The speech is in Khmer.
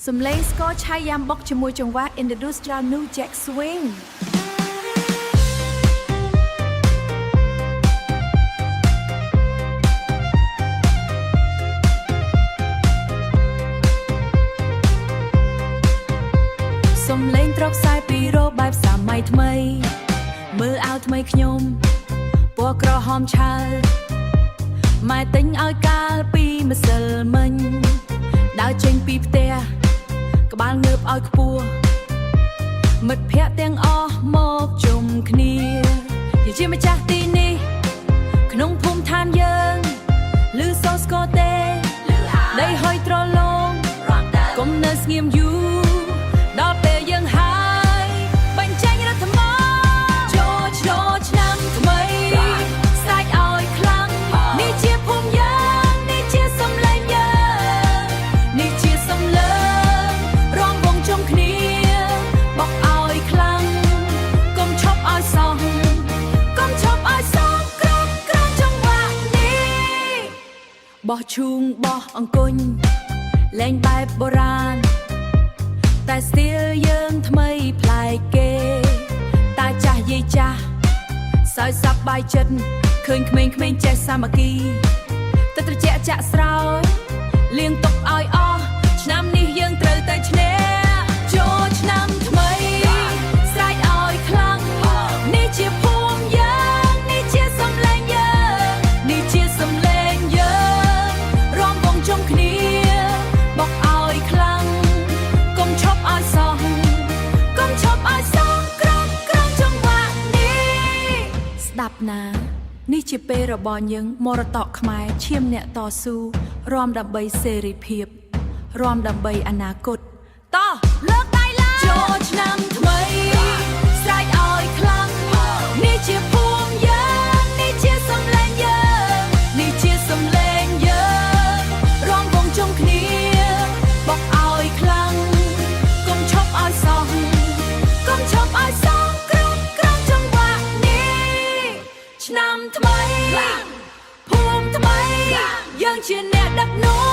សំឡេងស្គរឆាយយ៉ាំបុកជាមួយចង្វាក់ Industrial New Jack Swing សំឡេងត្រកសាយពីរោបែបសម័យថ្មីមើលអាវថ្មីខ្ញុំពណ៌ក្រហមឆើម៉ែទិញឲ្យកាលពីម្សិលមិញដើរចេញពីផ្ទះក្បាលងើបឲ្យខ្ពស់មិត្តភ័ក្តិទាំងអស់មកជុំគ្នានិយាយម្ចាស់ទីនេះក្នុងភូមិឋានយើងឮសូរស្គរទេដីហុយត្រឡងកុំនៅស្ងៀមយូរដល់ពេលយើងហើយបញ្ចេញរដ្ឋមកចូលឆ្នាំថ្មីស្រែកឲ្យខ្លាំងនេះជាភូមិយើងនេះជាសំឡេងយើងនេះជាសំឡេងរំវងជុំគ្នាបោកឲ្យខ្លាំងកុំឈប់ឲ្យសោះកុំឈប់ឲ្យសោះក្រំចង្វាក់នេះបោះឈូងបោះអង្គុញលេងបែបបុរាណតែស្ទីលយើងថ្មីប្លែកគេតាចាស់យាយចាស់សើចសប្បាយចិត្តឃើញក្មេងៗចេះសាមគ្គីទៅត្រជាក់ចាក់ស្រោចលៀងទុកឲ្យអស់ឆ្នាំនេះយើងត្រូវតែឈ្នះចូលឆ្នាំថ្មីស្រែកឲ្យខ្លាំងនេះជាភូមិយើងនេះជាសំឡេងយើងនេះជាសំឡេងយើងរំវងជុំគ្នាបោកឲ្យខ្លាំងកុំឈប់ឲ្យសោះកុំឈប់ឲ្យសោះក្រំចង្វាក់នេះស្ដាប់ណានេះជាពេលរបស់យើងមរតកខ្មែរឈាមអ្នកតស៊ូរាំដើម្បីសេរីភាពរាំដើម្បីអនាគតតោះលើកដៃឡើងចូលឆ្នាំថ្មីស្រែកឲ្យខ្លាំងនេះជាភូមិយើងនេះជាសំឡេងយើងនេះជាសំឡេងយើងរាំវងជុំគ្នាបោកឲ្យខ្លាំងកុំឈប់ឲ្យសោះកុំឈប់ឲ្យសោះក្រំចង្វាក់នេះឆ្នាំថ្មីភូមិថ្មីយើងជាអ្នកដឹកនាំ